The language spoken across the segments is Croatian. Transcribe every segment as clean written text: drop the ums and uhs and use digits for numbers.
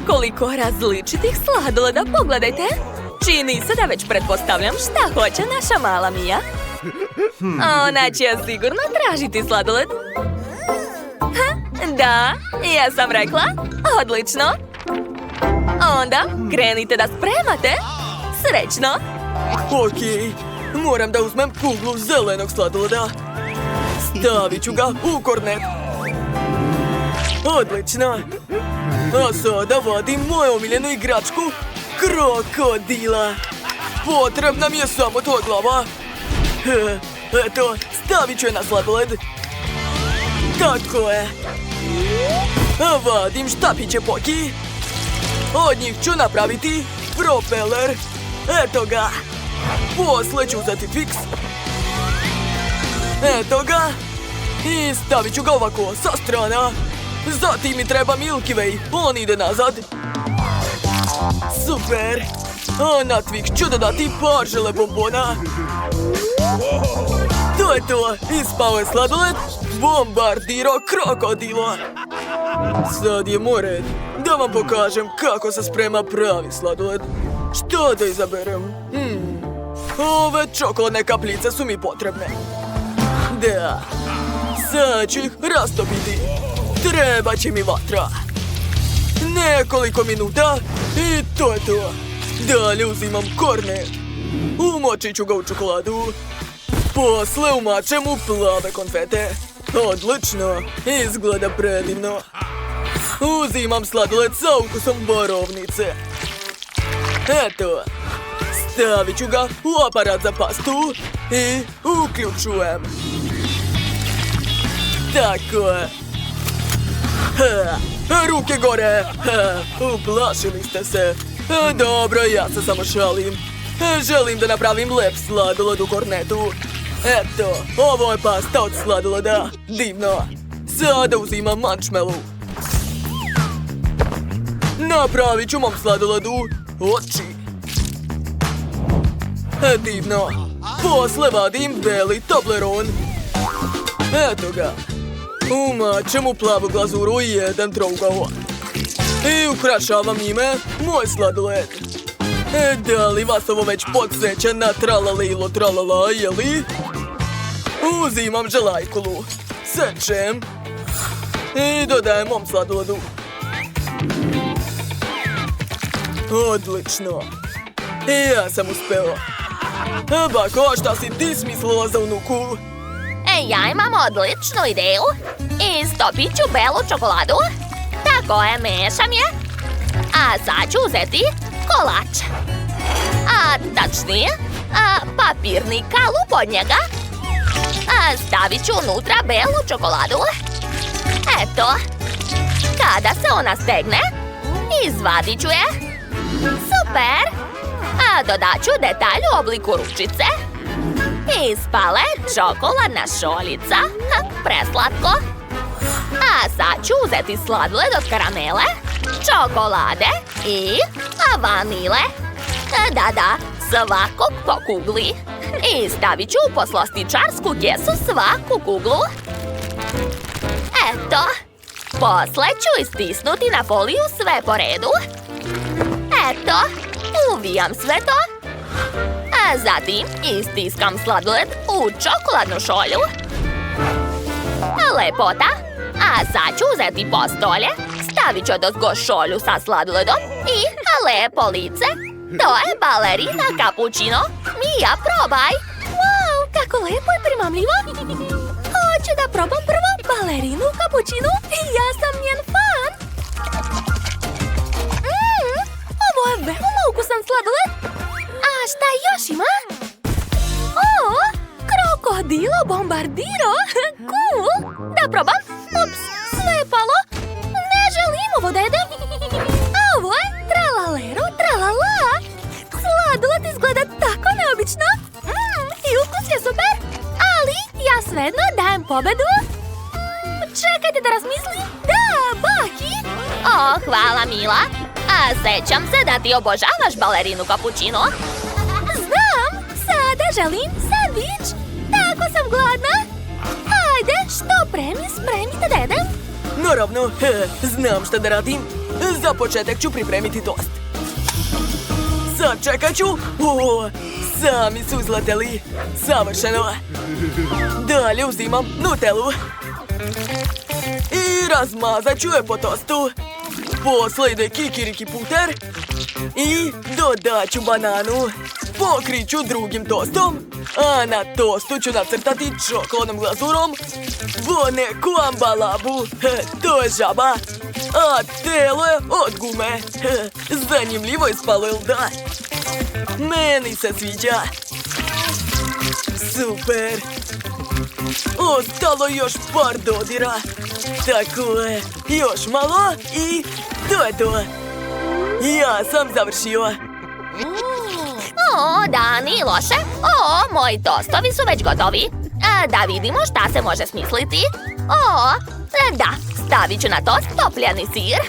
koliko različitih sladoleda, pogledajte. Čini se da već pretpostavljam šta hoće naša mala Mija. Ona će sigurno tražiti sladoled. Da, ja sam rekla. Odlično. Onda krenite da spremate. Srećno. Okej, moram da uzmem kuglu zelenog sladoleda. Stavit ću ga u kornet. Odlično. A sada vadim moju omiljenu igračku, krokodila. Potrebna mi je samo tvoja glava. Eto, stavit ću je na sladoled. Tako je. A vadim štapiće Poki. Od njih ću napraviti propeler. Eto ga. Posle ću uzeti fiks. Eto ga. I stavit ću ga ovako sa strana. Zatim mi treba Milky Way. On ide nazad. Super. A na tvik ću dodati par žele bombona. To je to. Ispao je sladoled Bombardiro krokodilo. Sad je moj red da vam pokažem kako se sprema pravi sladoled. Što da izaberem? Ove čokoladne kapljice su mi potrebne. Da. Sad ću ih rastopiti. Treba će mi vatra. Nekoliko minuta i to je to. Dalje uzimam kornet. Umočit ću ga u čokoladu. Posle umačem u plave konfete. Odlično. Izgleda predivno. Uzimam sladoled sa ukusom borovnice. Eto. Stavit ću ga u aparat za pastu i uključujem. Tako je. Ruke gore. Uplašili ste se. Dobro, ja se samo šalim. Želim da napravim lep sladoled u kornetu. Eto, ovo je pasta od sladoleda. Divno. Sada uzimam marshmallow. Napravit ću mom sladoledu oči. Divno. Posle vadim beli Toblerone. Eto ga. Umačem u plavu glazuru jedan trougao. I ukrašavam njime moj sladoled. Da li vas ovo već podsjeća na tralalilo tralala, jeli? Uzimam želajkulu. Sečem. I dodajem mom sladoledu. Odlično. Ja sam uspeo. Bako, šta si ti smislila za unuku? Ja imam odličnu ideju. Istopit ću belu čokoladu. Tako je, mešam je. A sad ću uzeti kolač. A tačnije, papirni kalup od njega. Stavit ću unutra belu čokoladu. Eto. Kada se ona stegne, izvadit ću je. Super. Dodat ću detalj u obliku ručice. Ispale čokoladna šoljica. Preslatko. A sad ću uzeti sladoled od karamele, čokolade i vanile. Da, svakog po kugli. I stavit ću u poslastičarsku kesu svaku kuglu. Eto. Posle ću istisnuti na foliju sve po redu. Eto. Uvijam sve to. A zatim istiskam sladoled u čokoladnu šolju. Lepota. A sad ću uzeti postolje. Stavit ću odozgo šolju sa sladoledom i lepo lice. To je balerina cappuccino. Mija, probaj. Wow, kako lepo i primamljivo. Hoću da probam prvo balerinu cappuccino. Ja sam njen fan. Ovo je veoma ukusan sladoled. A šta još ima? Krokodilo Bombardiro. Cool. Da probam. Ups, sve je palo. Ne želim ovo da jedem. Ovo je tralalero tralala. Sladoled izgleda tako neobično. I ukus je super. Ali ja svejedno dajem pobedu. Čekajte da razmislim. Da, Baki. Hvala, Mila. A sećam se da ti obožavaš balerinu cappuccino. Znam. Sada želim sandvič. Tako sam gladna. Ajde, što pre mi spremite da jedem? Naravno, znam šta da radim. za početak ću pripremiti tost. Sačekat ću. O, sami su izleteli. Savršeno. Dalje uzimam Nutellu. I razmazat ću je po tostu. Posle ide kikiriki puter. I dodat ću bananu. Pokrit ću drugim tostom. A na tostu ću nacrtati čokoladnom glazurom Boneku ambalabu. To je žaba. A telo je od gume. Zanimljivo je spalo, jel da? Meni se sviđa. Super. Ostalo još par dodira. Tako je. Još malo i to je to. Ja sam završio. O, da, nije loše. O, moji tostovi su već gotovi. Da vidimo šta se može smisliti. O, da, stavit ću na tost topljeni sir.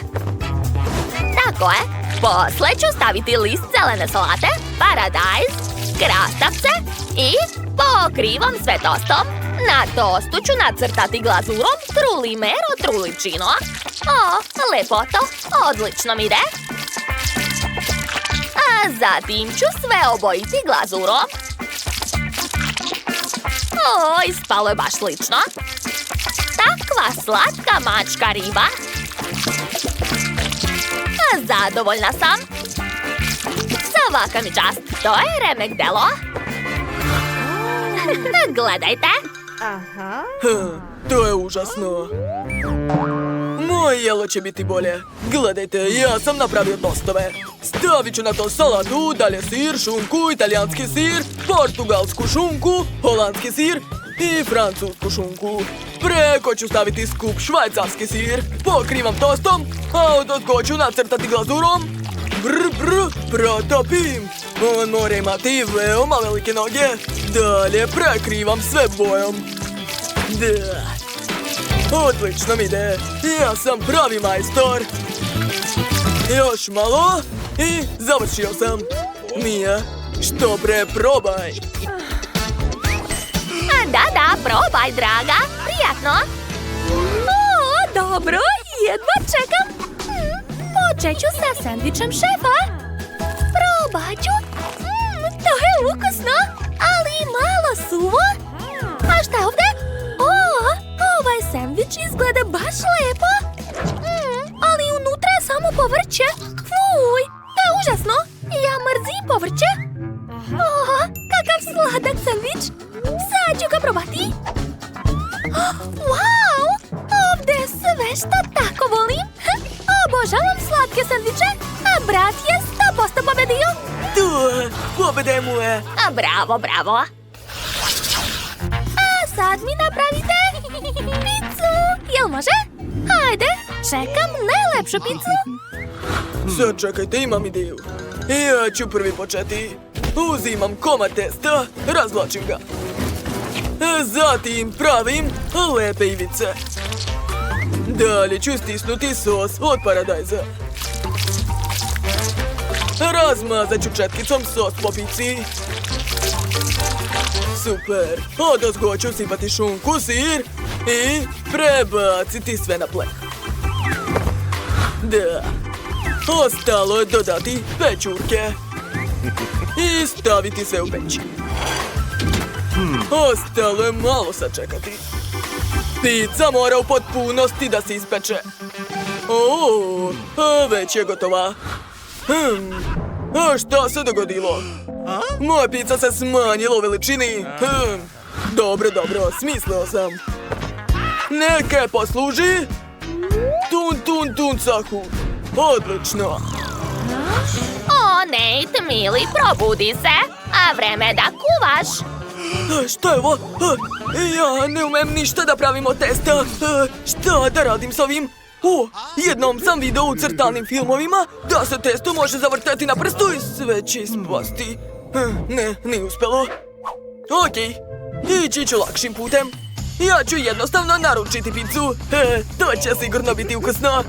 Tako je. Posle ću staviti list zelene salate, paradajz, krastavce i pokrivam sve tostom. Na tostu ću nacrtati glazurom trulimero trulicino. O, lepoto, odlično mi ide. A zatim ću sve obojiti glazurom. O, ispalo je baš slično. Takva slatka mačka riba. Zadovoljna sam. Svaka mi čast, to je remek delo. Gledajte. To je užasno. Moje jelo će biti bolje. Gledajte, ja sam napravio tostove. Stavit ću na to salatu, dalje sir, šunku, italijanski sir, portugalsku šunku, holandski sir i francusku šunku. Preko ću staviti skup švajcarski sir. Pokrivam tostom, a odozgo ću nacrtati glazurom. Protopim. On mora imati veoma velike noge. Dalje prekrivam sve bojom. Da. Odlično mi ide. Ja sam pravi majstor. Još malo i završio sam. Mija, što bre, probaj. Da, probaj, draga. Prijatno. O, dobro, jedva čekam. Počet ću sa sendvičem šefa. Probat ću. To je ukusno, ali malo suvo. A šta je ovde? O, ovaj sendvič izgleda baš lepo. Ali unutra je samo povrće. Fuj, to je užasno. Ja mrzim povrće. O, kakav sladak sendvič. Sad ću ga probati. Wow, ovde je sve što tako volim. Obožavam slatke sendviče, a brat je 100% pobedio. Pobede mu je. Bravo. A sad mi napravite picu. Jel može? Hajde, čekam najlepšu picu. Sad čekajte, imam ideju. Ja ću prvi početi. Uzimam komad testa, razvlačim ga. Zatim pravim lepe ivice. Dalje ću stisnuti sos od paradajza. Razmazat ću četkicom sos po pici. Super. Odozgo ću sipati šunku, sir i prebaciti sve na pleh. Da. Ostalo je dodati pečurke. I staviti sve u peć. Ostalo je malo sačekati. Pizza mora u potpunosti da se ispeče. O, već je gotova. A šta se dogodilo? Moja pizza se smanjila u veličini. Dobro, smislio sam. Neka posluži. Tun sahu. Odlično. O, Nate, mili, probudi se. A vreme je da kuvaš. Šta je ovo? Ja ne umem ništa da pravim od testa. Šta da radim s ovim? Jednom sam video u crtanim filmovima da se testo može zavrteti na prstu i sve će ispasti. Ne, nije uspelo. Okej, ići ću lakšim putem. Ja ću jednostavno naručiti picu. To će sigurno biti ukusno.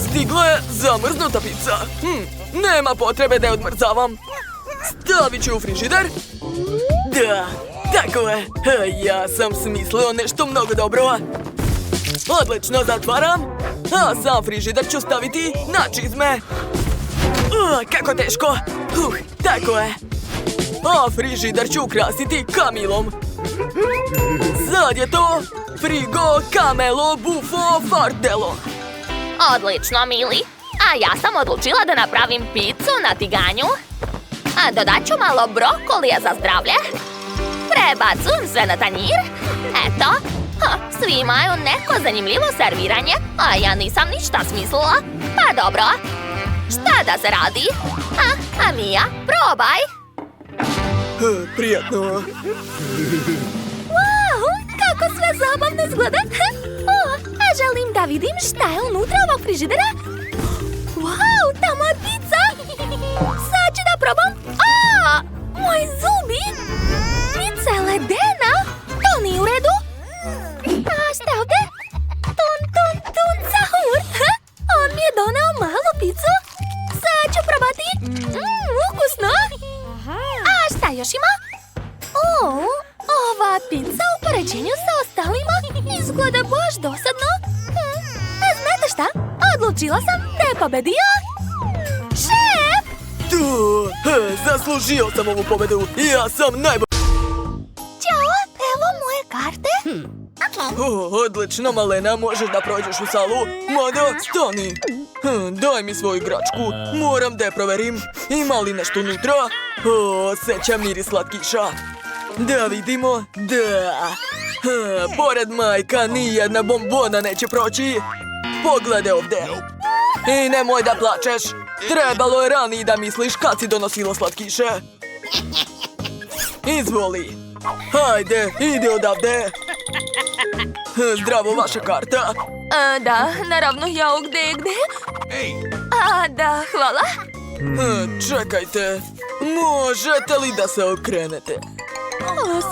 Stigla je zamrznuta pizza. Nema potrebe da je odmrzavam. Stavit ću u frižider. Da, tako je. Ja sam smislio nešto mnogo dobro. Odlično, zatvaram. A sam frižider ću staviti na čizme. Kako teško. Tako je. A frižider ću ukrasiti kamilom. Sad je to frigo, kamelo, bufo, fardelo. Odlično, Mili. A ja sam odlučila da napravim picu na tiganju. A dodat ću malo brokolija za zdravlje. Prebacujem sve na tanjir. Eto. Svi imaju neko zanimljivo serviranje, a ja nisam ništa smislila. Pa dobro. Šta da se radi? A Mija, probaj. Prijatno. Wow, kako sve zabavno izgleda. A želim da vidim šta je unutra ovog frižidera. Wow, tamo je pizza. Sad ću da probam. Moji zubi. Pizza je ledena. To nije u redu. A šta je ovdje? Tun, sahur. On mi je doneo malu picu. Sad ću probati. Ukusno. A šta još ima? Ova pizza u poređenju sa ostalima izgleda baš dosadno. Znate šta? Odlučila sam da je pobedio šef! Zaslužio sam ovu pobedu. Ja sam najbolji. Ćao, evo moje karte. Odlično, Malena, možeš da prođeš u salu. Mada, stani. Daj mi svoju igračku. Moram da je proverim. Ima li nešto unutra? Osjećam miris slatkiša. Da vidimo. Da. Pored majka nijedna bombona neće proći. Pogledaj ovdje. I nemoj da plačeš. Trebalo je ranije da misliš kad si donosila slatkiše. Izvoli. Hajde, idi odavde. Zdravo, vaša karta. Da, naravno, jao, gde? Da, hvala. Čekajte. Možete li da se okrenete?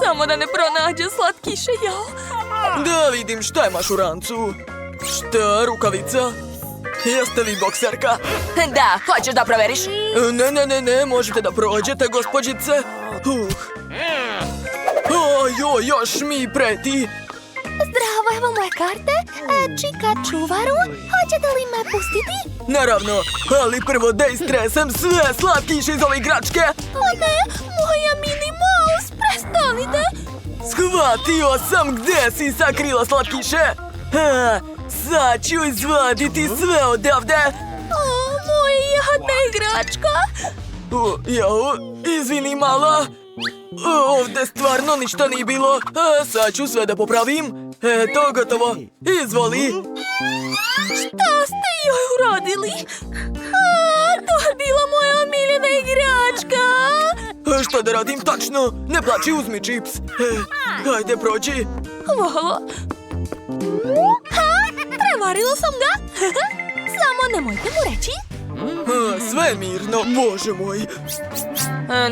Samo da ne pronađe slatkiše, jao. Da vidim šta imaš u rancu. Šta, rukavica? Jeste vi bokserka? Da, hoćeš da proveriš? Ne, možete da prođete, gospođice. Još mi preti. Zdravo, evo moje karte. Čika čuvaru, hoćete li me pustiti? Naravno, ali prvo da istresem sve slatkiše iz ove igračke. O ne, moja Minnie Mouse, prestanite. Shvatio sam gde si sakrila slatkiše. Sad ću izvaditi sve odavde. Moja jadna igračka. Jao, izvini mala. Ovdje stvarno ništa nije bilo. Sad ću sve da popravim. Eto, gotovo. Izvoli. Šta ste joj uradili? To je bila moja omiljena igračka. Šta da radim tačno? Ne plači, uzmi čips. Hajde, prođi. Hvala. Prevarila sam ga. Samo nemojte mu reći. Sve mirno, bože moj.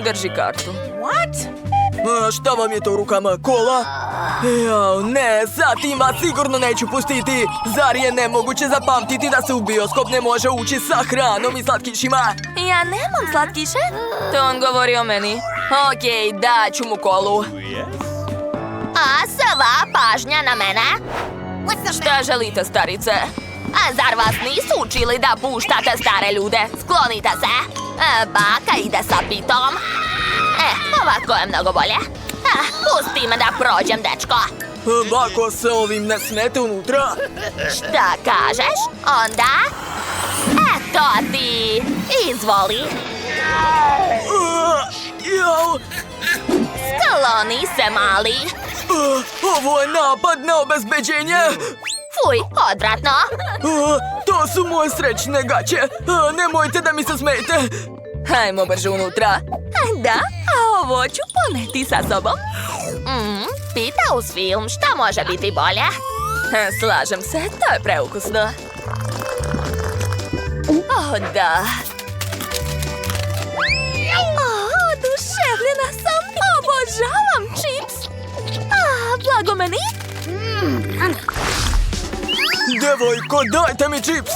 Drži kartu. Šta vam je to u rukama, kola? Jao, ne, zatim vas sigurno neću pustiti. Zar je nemoguće zapamtiti da se u bioskop ne može ući sa hranom i slatkišima? Ja nemam slatkiše. To on govori o meni. Okej, daću mu kolu. A sva pažnja na mene. Šta želite, starice? A zar vas nisu učili da puštate stare ljude? Sklonite se. Baka ide sa pitom. Ovako je mnogo bolje. Pusti me da prođem, dečko. Bako se ovim ne smete unutra. Šta kažeš? Onda? Eto ti. Izvoli. Jao. Skloni se, mali. Ovo je napad na obezbeđenje. Fuj, odvratno. To su moje srećne gaće. Nemojte da mi se smete. Hajmo brže unutra. Da, a ovo ću poneti sa sobom. Pita uz film, šta može biti bolje? Slažem se, to je preukusno. Da. Oduševljena sam, obožavam čips. Blago meni. Devojko, dajte mi čips.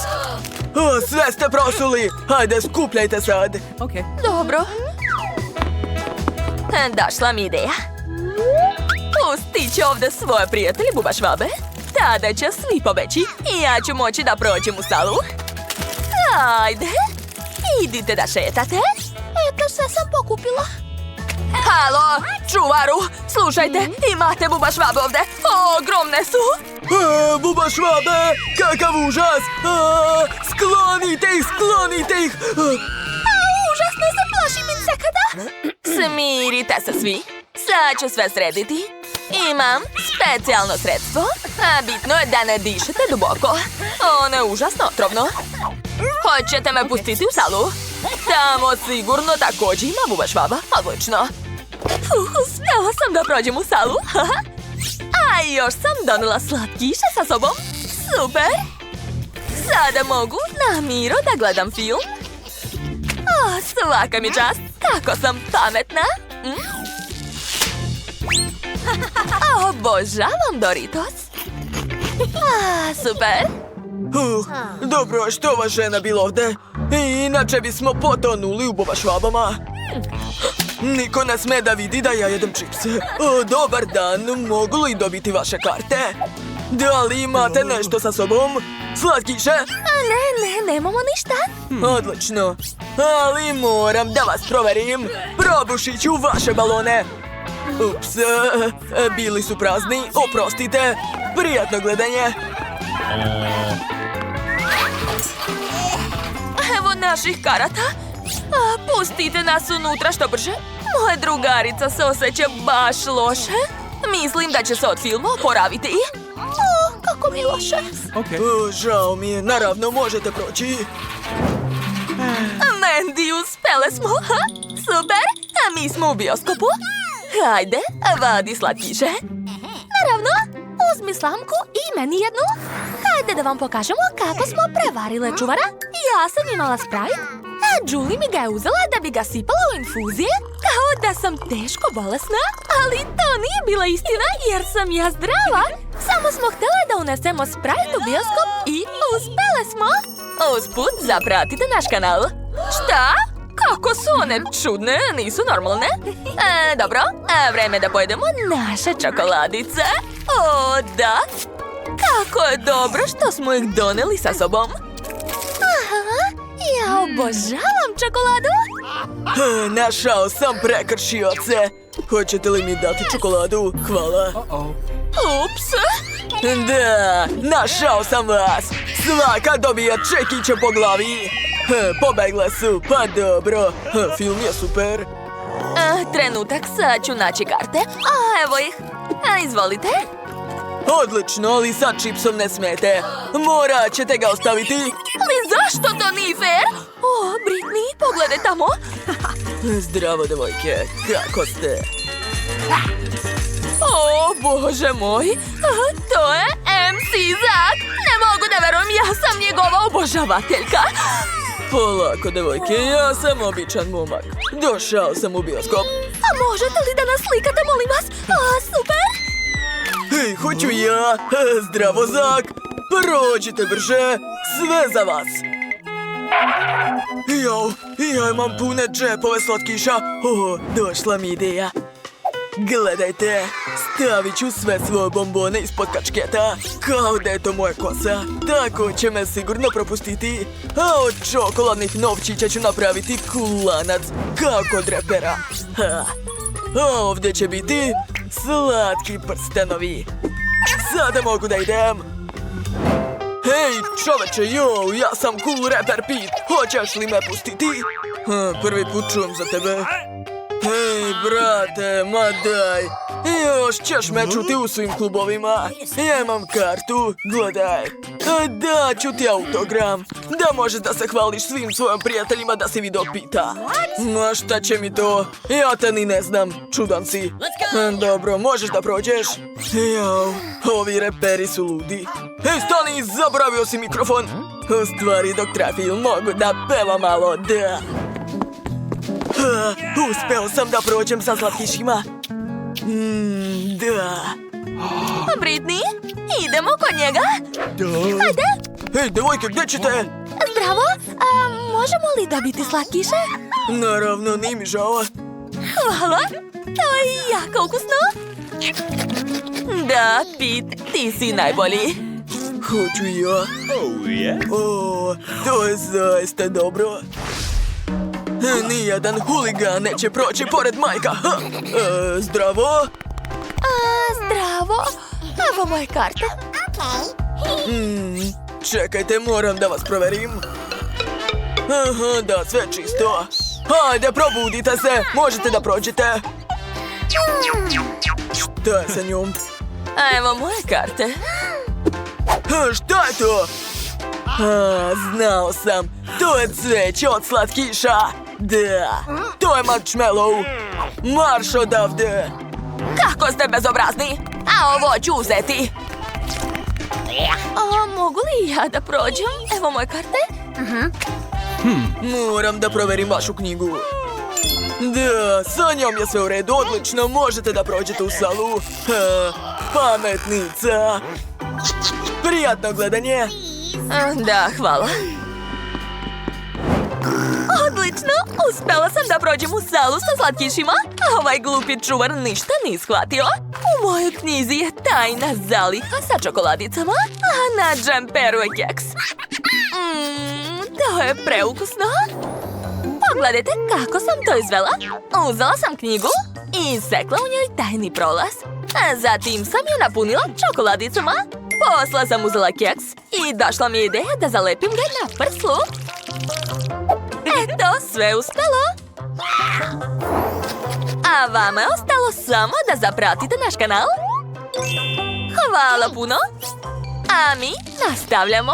Sve ste prosuli. Hajde, skupljajte sad. Dobro. Došla mi ideja. Pustit ću ovdje svoje prijatelje bubašvabe. Sada će svi pobeći i ja ću moći da prođem u salu. Ajde, idite da šetate. Eto, sve sam pokupila. Halo, čuvaru, slušajte, imate buba švabe ovde. Ogromne su. Buba švabe, kakav užas! Sklonite ih, sklonite ih! Užasno se plašim insekata. Smirite se svi. Sad ću sve srediti. Imam specijalno sredstvo, a bitno je da ne dišete duboko. Ono je užasno otrovno. Hoćete me pustiti u salu? Tamo sigurno također ima buba švaba. Odlično. Uspjela sam da prođem u salu. A još sam donela slatkiše sa sobom. Super. Sada mogu na miru da gledam film. Svaka mi čast. Kako sam pametna. Obožavam Doritos. Super. Dobro, što ova žena bila ovde? Inače bismo potonuli u buba švabama. Niko ne sme da vidi da ja jedem čipse. Dobar dan, mogu li dobiti vaše karte? Da li imate nešto sa sobom? Slatkiše? Ne, nemamo ništa. Odlično. Ali moram da vas proverim. Probušit ću vaše balone. Ups, bili su prazni, oprostite. Prijatno gledanje. Evo naših karata. Pustite nas unutra što brže. Moja drugarica se osjeća baš loše. Mislim da će se od filma oporaviti. Kako mi je loše. Žao mi je, naravno možete proći. Mandy, uspele smo. Super, a mi smo u bioskopu. Hajde, vadi slatkiše. Naravno, uzmi slamku i meni jednu. Hajde da vam pokažemo kako smo prevarile čuvara. Ja sam imala Sprite, a Julie mi ga je uzela da bi ga sipala u infuzije, kao da sam teško bolesna. Ali to nije bila istina jer sam ja zdrava. Samo smo htjele da unesemo Sprite u bioskop i uspele smo. Usput, zapratite naš kanal. Šta? Kako su one čudne, nisu normalne? Dobro, vreme da pojedemo naše čokoladice. O, da. Kako je dobro što smo ih doneli sa sobom. Ja obožavam čokoladu. Našao sam prekršioce. Hoćete li mi dati čokoladu? Hvala. Ups. Da, našao sam vas. Svaka dobija čekiće po glavi. Pobegle su, pa dobro. Film je super. Trenutak, sad ću naći karte. Evo ih. Izvolite. Odlično, ali sa čipsom ne smete. Morat ćete ga ostaviti. Ali zašto to nije fair? Britney, pogledaj tamo. Zdravo, devojke. Kako ste? O, Bože moj. To je MC Zak. Ne mogu da verujem, ja sam njegova obožavateljka. Polako, devojke, ja sam običan momak. Došao sam u bioskop. A možete li da nas slikate, molim vas? Super. Hej, hoću ja. Zdravo, Zak. Prođite brže. Sve za vas. Ja imam pune džepove slatkiša. Došla mi ideja. Gledajte, stavit ću sve svoje bombone ispod kačketa, kao da je to moja kosa. Tako će me sigurno propustiti. A od čokoladnih novčića ću napraviti kulanac, kao kod repera. A ovdje će biti slatki prstenovi. Sada mogu da idem. Hej, čoveče, ja sam cool reper Pete. Hoćeš li me pustiti? Prvi put čujem za tebe. Hej, brate, ma daj. Još ćeš me čuti u svim klubovima. Ja imam kartu, gledaj. Daću ti autogram. Da možeš da se hvališ svim svojim prijateljima da si vidio Pita. Ma šta će mi to? Ja te ni ne znam, čudan si. Dobro, možeš da prođeš? Ovi reperi su ludi. Hej, stani, zaboravio si mikrofon. U stvari, dok traja film, mogu da pevam malo, da. Uspeo sam da prođem sa slatkišima. Da. Britney, idemo kod njega. Ajde. Hej, devojke, gdje ćete? Zdravo, možemo li dobiti slatkiše? Naravno, nije mi žao. Hvala, to je jako ukusno. Da, Pit, ti si najbolji. Hoću i ja. O, to je zaista dobro. Nijedan huligan neće proći pored majka. Ha. Zdravo. Zdravo. Evo moje karte. Čekajte, moram da vas proverim. Aha, da, sve čisto. Hajde, probudite se. Možete da prođete. Šta je sa njom? Evo moje karte. Šta je to? Znao sam. To je cveće od slatkiša. Da, to je marshmallow. Marš odavde. Kako ste bezobrazni? A ovo ću uzeti. Mogu li ja da prođem? Evo moje karte. Moram da proverim vašu knjigu. Da, sa njom je sve u redu, odlično, možete da prođete u salu. Pametnica. Prijatno gledanje. Da, hvala. Odlično, uspela sam da prođem u salu sa slatkišima. A ovaj glupi čuvar ništa nije shvatio. U mojoj knjizi je tajna zaliha sa čokoladicama, a na džemperu je keks. To je preukusno. Pogledajte kako sam to izvela. Uzela sam knjigu i isekla u njoj tajni prolaz. A zatim sam je napunila čokoladicama. Posle sam uzela keks i došla mi je ideja da zalepim ga na prslu. Eto, sve uspelo. A vama je ostalo samo da zapratite naš kanal. Hvala puno. A mi nastavljamo.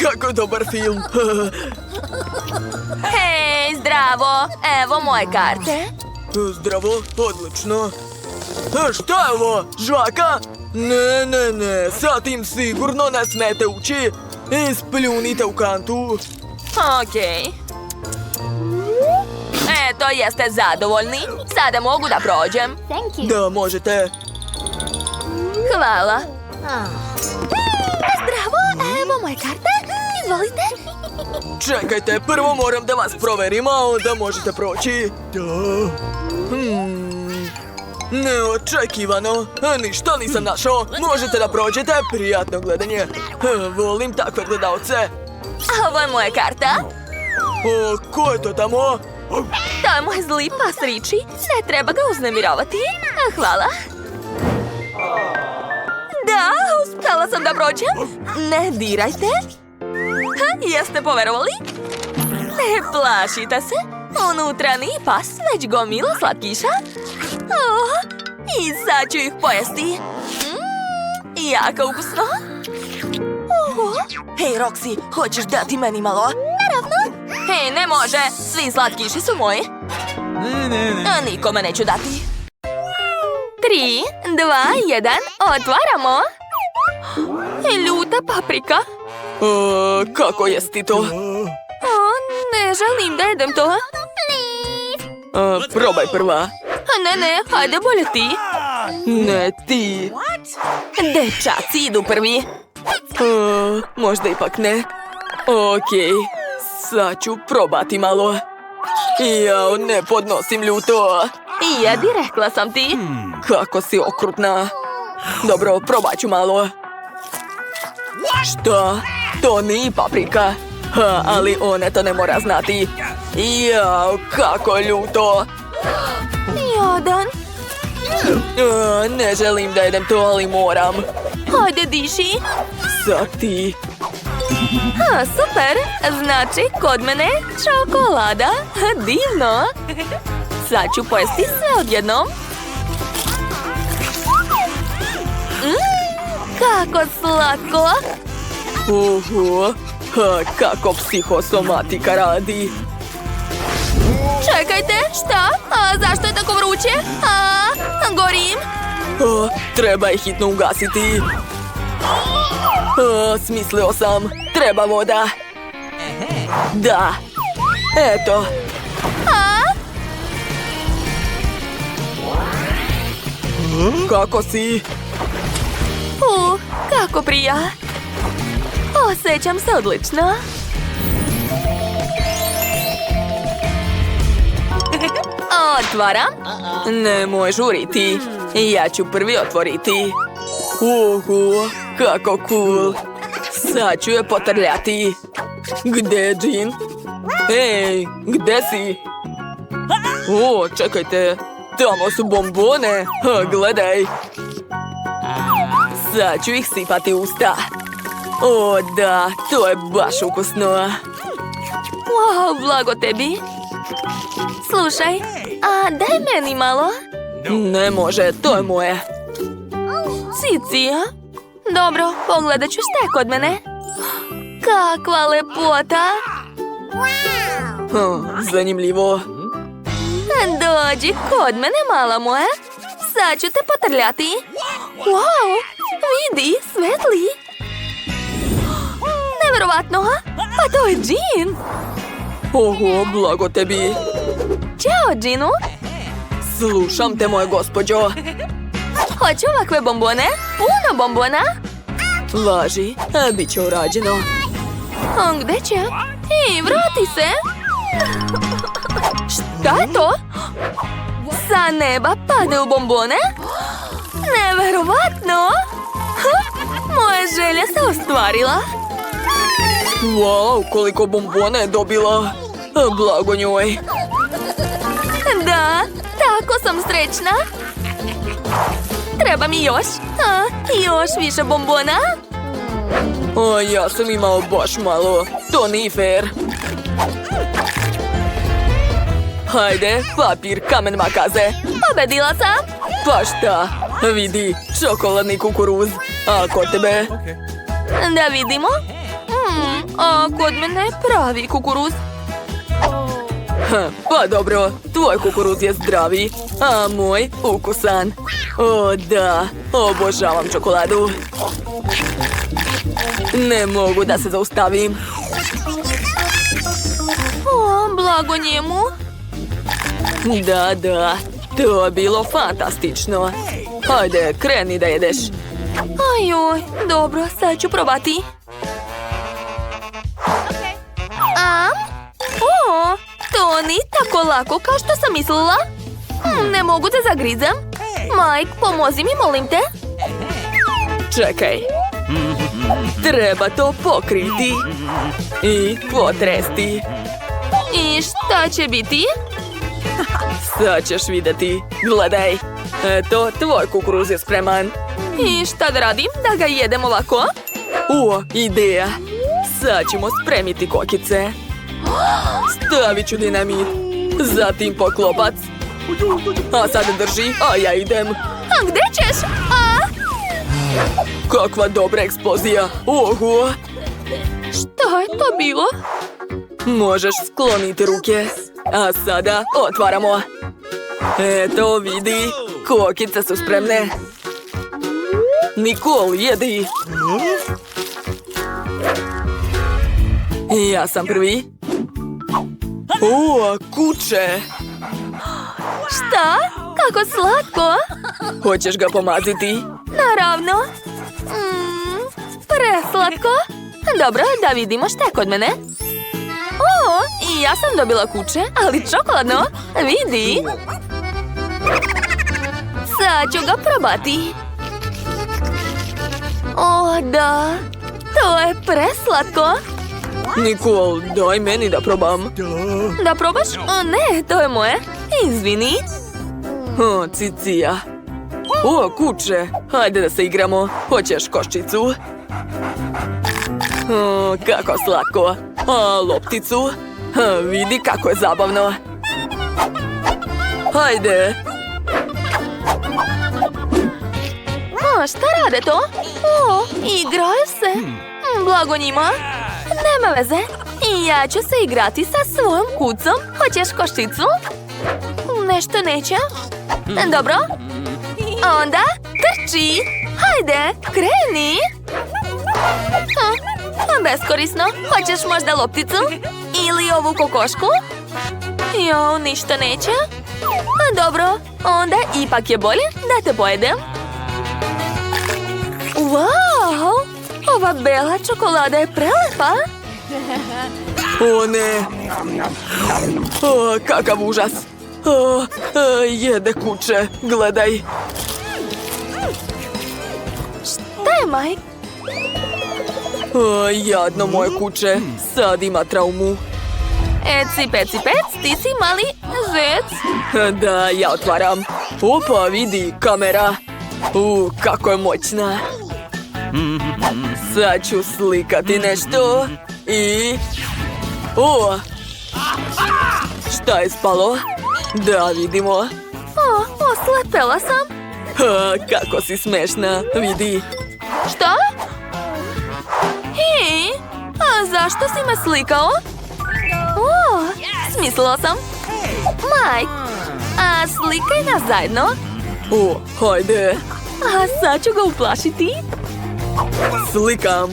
Kako dobar film. Hej, zdravo. Evo moje karte. Zdravo, odlično. Šta je ovo? Žvaka? Ne, sa tim sigurno ne smete ući. I spljunite u kantu. Okej. Eto, jeste zadovoljni? Sada mogu da prođem. Da, možete. Hvala. Zdravo, evo moje karte. Izvolite. Čekajte, prvo moram da vas proverim, a onda možete proći. Neočekivano. Ništa nisam našao. Možete da prođete. Prijatno gledanje. Volim takve gledalce. Ovo je moja karta. Ko je to tamo? To je moj zli pas Riči. Ne treba ga uznemiravati. Hvala. Da, uspela sam da prođem. Ne dirajte. Jeste poverovali? Ne plašite se. Unutra nije pas, već gomila slatkiša. I sad ću ih pojesti. Jako ukusno. Hej, Roxy, hoćeš dati meni malo? Naravno. Hej, ne može. Svi slatkiši su moji. Nikome neću dati. 3, 2, 1, otvaramo. Ljuta paprika. Kako jesti to? Ne želim da jedem to. Probaj prva. Ne, hajde bolje ti. Ne, ti. Dečaci idu prvi. Možda ipak ne. Okej, sad ću probati malo. Jao, ne podnosim ljuto. Jedi, rekla sam ti. Kako si okrutna. Dobro, probat ću malo. Šta? To nije paprika. Ali one to ne mora znati. Jao, kako ljuto. Jadan. Ne želim da jedem to, ali moram. Hajde, diši. Sad ti. Super. Znači, kod mene čokolada. Divno. Sad ću pojesti sve odjednom. Kako slatko. Kako psihosomatika radi. Čekajte, šta? Zašto je tako vruće? Gorim. Treba je hitno ugasiti. Smislio sam. Treba voda. Da. Eto. Kako si? Kako prija. Osjećam se odlično. Otvaram. Nemoj žuriti. Ja ću prvi otvoriti. Oho, kako cool. Sad ću je potrljati. Gde je Jean? Ej, gde si? O, čekajte. Tamo su bombone. Gledaj. Sad ću ih sipati u usta. O, da, to je baš ukusno. Wow, blago tebi. Slušaj, a daj meni malo. Ne može, to je moje. Cicija? Dobro, pogledat ću šta je kod mene. Kakva lepota. Zanimljivo. Dođi kod mene, mala moja. Sad ću te potrljati. Wow, vidi, svetli. Neverovatno, pa to je Jean. Oho, blago tebi. Ćao, Jeanu. Slušam te, moja gospođo. Hoću ovakve bombone? Puno bombona? Važi, bit će urađeno. Gde će? Ej, vrati se. Šta je to? Sa neba padaju bombone? Neverovatno! Moja želja se ostvarila. Wow, koliko bombona je dobila. Blago njoj. Da, tako sam srećna. Treba mi još. Još više bombona. A ja sam imao baš malo. To nije fair. Hajde, papir, kamen, makaze. Pobedila sam. Pa šta? Vidi, čokoladni kukuruz. A kod tebe? Da vidimo. A kod mene je pravi kukuruz. Pa dobro, tvoj kukuruz je zdravi, a moj ukusan. O da, obožavam čokoladu. Ne mogu da se zaustavim. O, blago njemu. Da, to je bilo fantastično. Hajde, kreni da jedeš. Ajoj, dobro, sad ću probati. O, to nije tako lako kao što sam mislila. Ne mogu da zagrizem. Mike, pomozi mi, molim te. Čekaj. Treba to pokriti i potresti. I šta će biti? Sad ćeš vidjeti. Gledaj. Eto, tvoj kukuruz je spreman. I šta da radim? Da ga jedem ovako? O, ideja. Sad ćemo spremiti kokice. Stavit ću dinamit. Zatim poklopac. A sad drži, a ja idem. A gde ćeš? Kakva dobra eksplozija. Oho. Šta je to bilo? Možeš skloniti ruke. A sada otvaramo. Eto, vidi. Kokice su spremne. Nicole, jedi. Ja sam prvi. O, kuće. Šta? Kako slatko. Hoćeš ga pomaziti? Naravno. Preslatko. Dobro, da vidimo šta je kod mene. O, i ja sam dobila kuće, ali čokoladno. Vidi. Sad ću ga probati. O, da. To je preslatko. Nicole, daj meni da probam. Da probaš? O, ne, to je moje. Izvini. O, cicija. O, kuće. Hajde da se igramo. Hoćeš koščicu? O, kako slatko. A lopticu? Vidi kako je zabavno. Hajde. A, šta rade to? O, igraju se. Blago njima. Nema veze. I ja ću se igrati sa svojom kucom. Hoćeš koščicu? Nešto neće. Dobro. Onda trči. Hajde, kreni. Beskorisno. Hoćeš možda lopticu? Ili ovu kokošku? Jo, ništa neće. Dobro, onda ipak je bolje da te pojedem. Wow! Ova bela čokolada je prelepa. O ne. O, kakav užas. Jede kuće, gledaj. Šta je, Mike? Jadno moje kuće, sad ima traumu. Eci, peci, pec, ti si mali zec. Da, ja otvaram. Opa, vidi, kamera. Kako je moćna. Sad ću slikati nešto. I... Šta je spalo? Da, vidimo. Oslepela sam. Kako si smešna, vidi. Šta? Hej, a zašto si me slikao? Smislila sam. Mike, a slikaj nas zajedno. Hajde. A sad ću ga uplašiti. Slikam.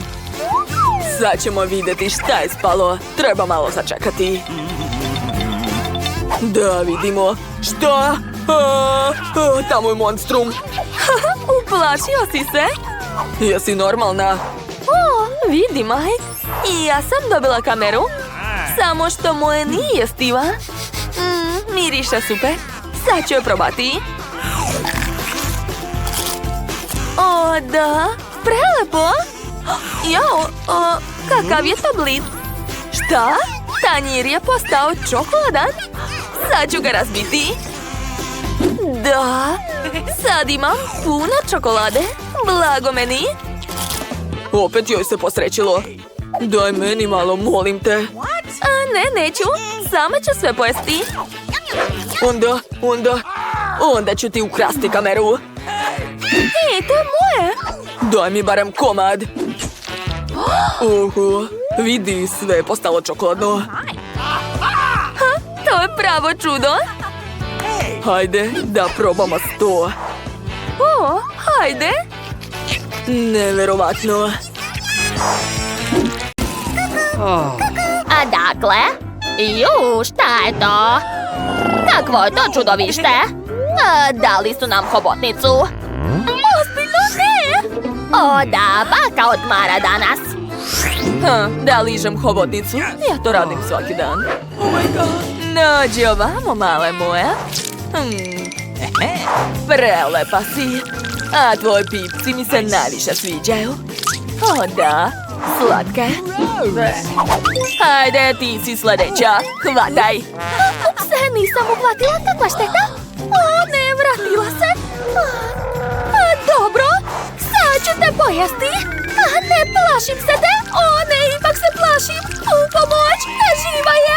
Sad ćemo vidjeti šta je spalo. Treba malo sačekati. Da, vidimo. Šta? Tamo je monstrum. Uplašio si se? Jesi normalna? Vidi, Mike. I ja sam dobila kameru. Samo što moje nije stiva. Miriše super. Sad ću je probati. O, da. Prelepo. Jao, kakav je tablit? Šta? Tanjir je postao čokoladan? Sad ću ga razbiti. Da. Sad imam puno čokolade. Blago meni. Opet joj se posrećilo. Daj meni malo, molim te. Ne, neću. Sama ću sve pojesti. Onda ću ti ukrasti kameru. To je moje. Daj mi barem komad. Vidi, sve je postalo čokoladno. To je pravo čudo. Hajde, da probamo 100. Hajde. Neverovatno. A dakle? Šta je to? Kakvo je to čudovište? Dali su nam hobotnicu. Ozbiljno ne. Da, baka odmara danas. Da ližem hobotnicu? Ja to radim svaki dan. Nađi ovamo, male moje. Prelepa si. A tvoji pipci mi se najviše sviđaju. Da, slatke. Hajde, ti si sljedeća. Hvataj. Ups, nisam uhvatila, takva šteta. Ne, vratila se. Dobro, sad ću te pojesti. Ne plašim se te. Ne, ipak se plašim. Pomoć, živa je.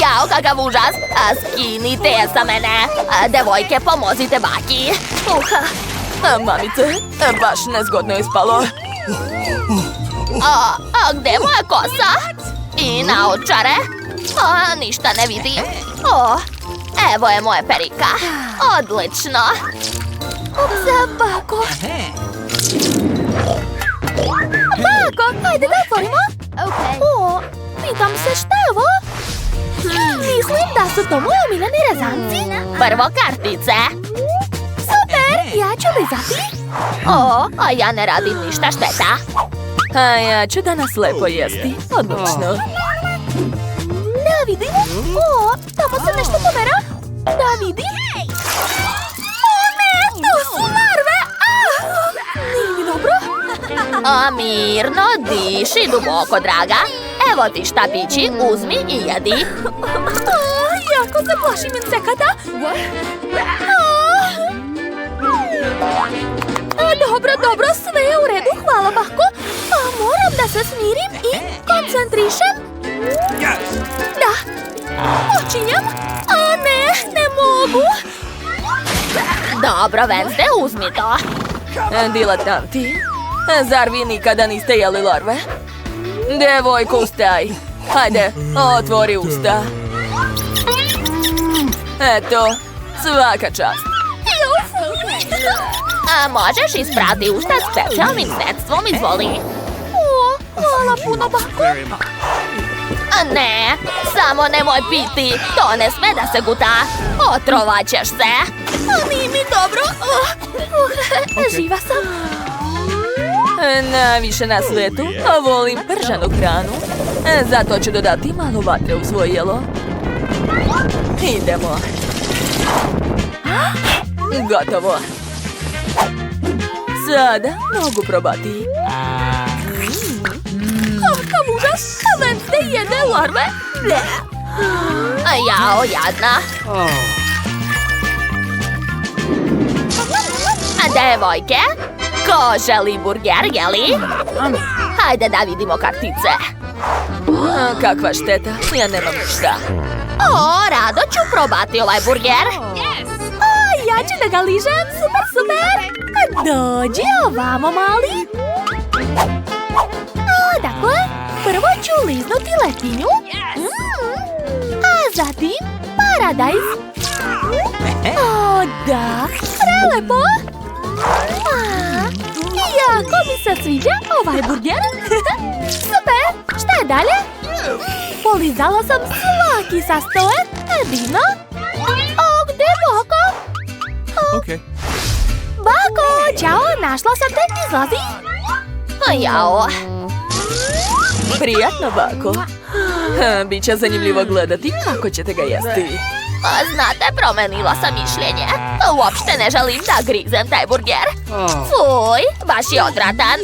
Jao, kakav užas. Skinite je sa mene. Devojke, pomozite baki. Mamice, baš nezgodno je spalo. Gdje je moja kosa? I naočare? Ništa ne vidim. Evo je moja perika. Odlično. Bako. Bako, hajde da otvorimo. Pitam se šta je ovo? Mislim da su to moji omiljeni rezanci. Prvo kartice. Super, ja ću lizati. A ja ne radim ništa šteta. A ja ću danas lepo jesti. Odlično. Da vidim. Tamo se nešto pomera. Da vidim. Ne, to su larve. Nije mi dobro. Mirno, diši duboko, draga. Evo ti štapići, uzmi i jedi. Jako se plašim insekata. Dobro, sve je u redu, hvala bako. Moram da se smirim i koncentrišem. Da, počinjem. Ne mogu. Dobro, Wednesday, uzmi to. Diletanti, zar vi nikada niste jeli larve? Devojko, ustaj. Hajde, otvori usta. Eto, svaka čast. Možeš isprati usta s specijalnim sredstvom, izvoli. Hvala puno, bako. Ne, samo nemoj piti. To ne sme da se guta. Otrovaćeš se. Nije mi dobro. Živa sam. Najviše na svijetu, a volim prženu hranu. Zato ću dodati malo vatre u svoje jelo. Idemo. Gotovo. Sada mogu probati. Kakav užas! Wednesday jede larve! Jao, jadna. Devojke, ko želi burger, jeli? Hajde da vidimo kartice. Kakva šteta, ja nemam ništa. O, rado ću probati ovaj burger. Ja ću da ga ližem, super, super! Dođi ovamo, mali! Dakle, prvo ću liznuti lepinju, a zatim paradajz. O, da, prelepo! Jako mi se sviđa ovaj burger. Super, šta je dalje? Polizala sam svaki sastojak, divno. O, gde je Bako? Okay. Bako, čao, našla sam te, izlazi. Jao. Prijatno, Bako. Biće zanimljivo gledati kako ćete ga jesti. Znate, promenila sam mišljenje. Uopšte ne želim da grizem taj burger. Fuj, baš je odvratan.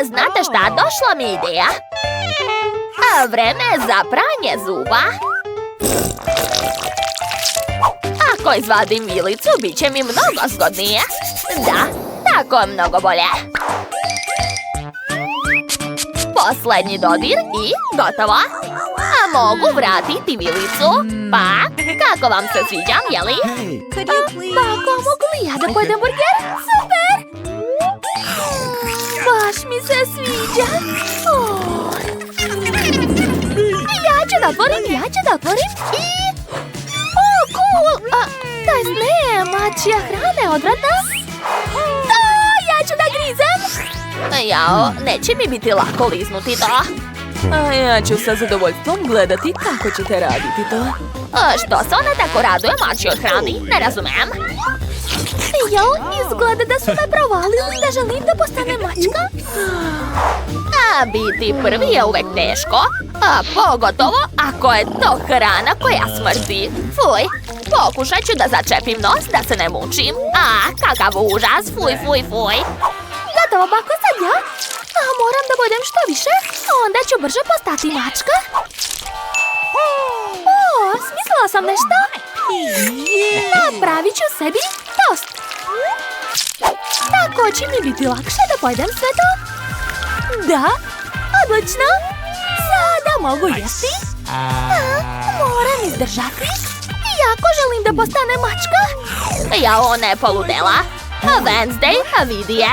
Znate šta, došla mi ideja. Vreme za pranje zuba. Ako izvadim vilicu, bit će mi mnogo zgodnije. Da, tako je mnogo bolje. Poslednji dodir i gotovo. A mogu vratiti vilicu. Pa, kako vam se sviđam, jeli? Bako, mogu li ja da pojedem burger? Super! Baš mi se sviđa. Ja ću da otvorim i... O, cool! Ne, mačija hrana je odvratna. Ja ću da grizem. Jao, neće mi biti lako liznuti to. A ja ću sa zadovoljstvom gledati kako ćete raditi to. Što se ona tako raduje mačjoj hrani? Ne razumem. Izgleda da su me provalili da želim da postane mačka. Biti prvi je uvek teško, a pogotovo ako je to hrana koja smrdi. Fuj, pokušat ću da začepim nos da se ne mučim. Kakav užas, fuj, fuj, fuj. Gotovo, Bako, sad ja. Moram da budem što više, onda ću brže postati mačka. Smislila sam nešto. Napravit ću sebi tost. Tako će mi biti lakše da pojedem sve to. Da, odlično. Sada mogu jesti. Moram izdržati. Jako želim da postane mačka. Jao, ne poludela. Wednesday, vidi je.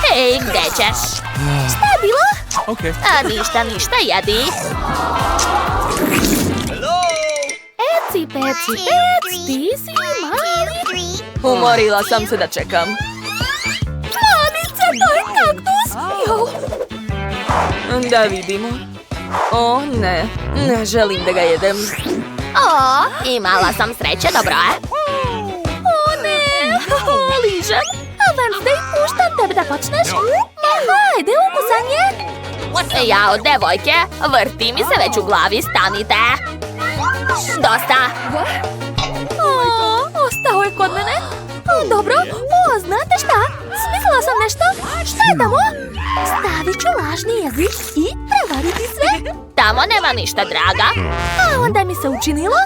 Hej, gde ćeš? Šta je bilo? Okay. Ništa, jedi. Eci, peci, pec, ti si mali. Umorila sam se da čekam. Mamice, to je kaktus. Da vidimo. O, ne želim da ga jedem. O, imala sam sreće, dobro je. O, ne, ližem. Wednesday, puštam tebe da počneš. Hajde, ukusanje. Jao, devojke, vrti mi se već u glavi, stanite. Dosta. Ostao je kod mene. Dobro, znate šta? Smislila sam nešto. Šta je tamo? Stavit ću lažni jezik i prevariti sve. Tamo nema ništa, draga. Onda mi se učinilo.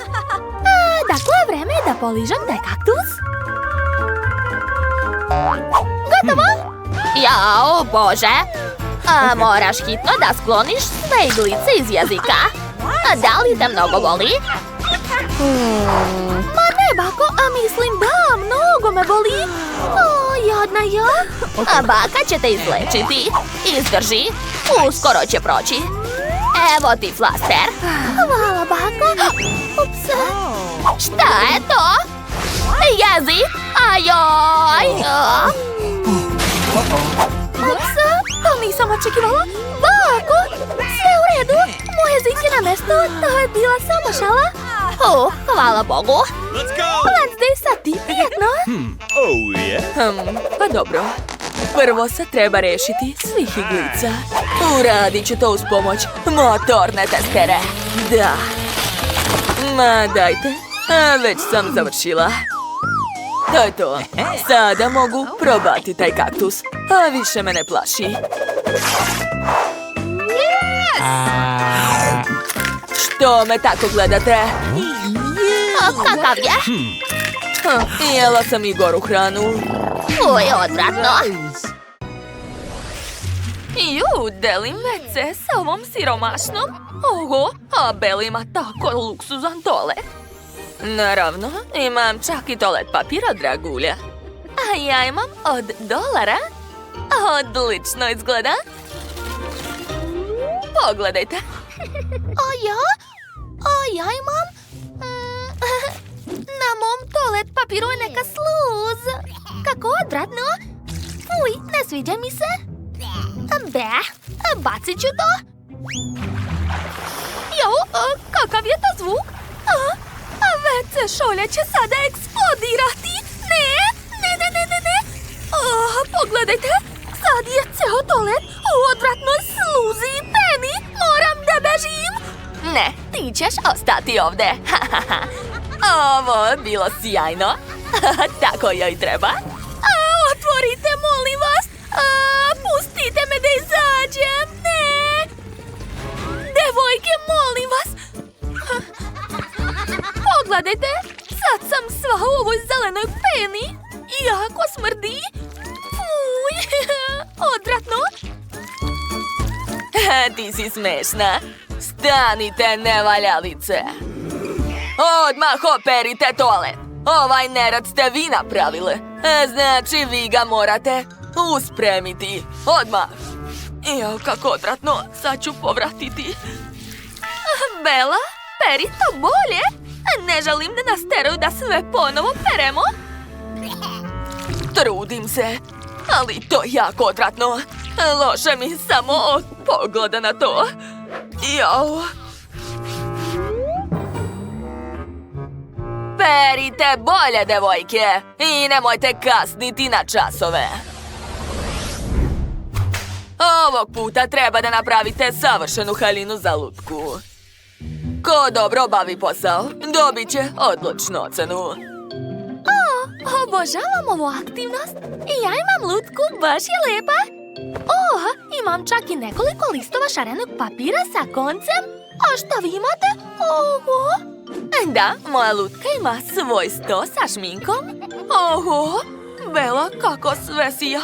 Dakle, vreme je da poližem taj kaktus. Gotovo? Jao, Bože. Moraš hitno da skloniš sve iglice iz jezika. Da li te mnogo boli? Ma ne, Bako, mislim da, mnogo me boli. Jadna ja. Baka će te izlečiti. Izdrži, uskoro će proći. Evo ti flaster. Hvala, Bako. Ups. Šta je to? Jezi? Ajoj! Ups, to nisam očekivala. Bako, sve u redu. Moj jezik je na mestu, to je bila samo šala. Hvala Bogu. Wednesday, sad ti prijetno. Oh, yeah. Pa dobro. Prvo se treba rešiti svih iglica. Uradit ću to uz pomoć motorne testere. Da. Ma dajte, već sam završila. To je to. Sada mogu probati taj kaktus, a više me ne plaši. Što me tako gledate? Kakav je? Jela sam i goru hranu. Uj, odvratno. Delim WC sa ovom siromašnom. Oho, a Bella ima tako luksuzan toalet. Naravno, imam čak i toalet papir od dragulja. A ja imam od $1. Odlično izgleda. Pogledajte. A ja imam... na mom toalet papiru je neka sluz. Kako odvratno. Fuj, ne sviđa mi se. Bacit ću to. Kakav je to zvuk? WC šolja će sada eksplodirati. Ne. Pogledajte, sad je ceo toalet u odvratnoj sluzi i peni. Moram da bežim. Ne, ti ćeš ostati ovde. Ovo je bilo sjajno. Tako joj treba. Otvorite, molim vas. Pustite me da izađem. Ne. Devojke, molim vas. Pogledajte, sad sam sva u ovoj zelenoj peni. Jako smrdi. Fuj, odvratno. Ti si smešna. Stanite, nevaljalice. Odmah operite toalet. Ovaj nerad ste vi napravile. Znači vi ga morate uspremiti. Odmah. Jao, kako odvratno. Sad ću povratiti. Bella, peri to bolje. Ne želim da nas teraju da sve ponovo peremo. Trudim se, ali to je jako odvratno. Loše mi samo od pogleda na to. Jao. Perite bolje, devojke, i nemojte kasniti na časove. Ovog puta treba da napravite savršenu haljinu za lutku. Ko dobro obavi posao, dobit će odličnu ocenu. Obožavam ovu aktivnost. I ja imam lutku, baš je lepa. Imam čak i nekoliko listova šarenog papira sa koncem. A šta vi imate? Oho. Da, moja lutka ima svoj sto sa šminkom. Oho, Bella, kako sve sija.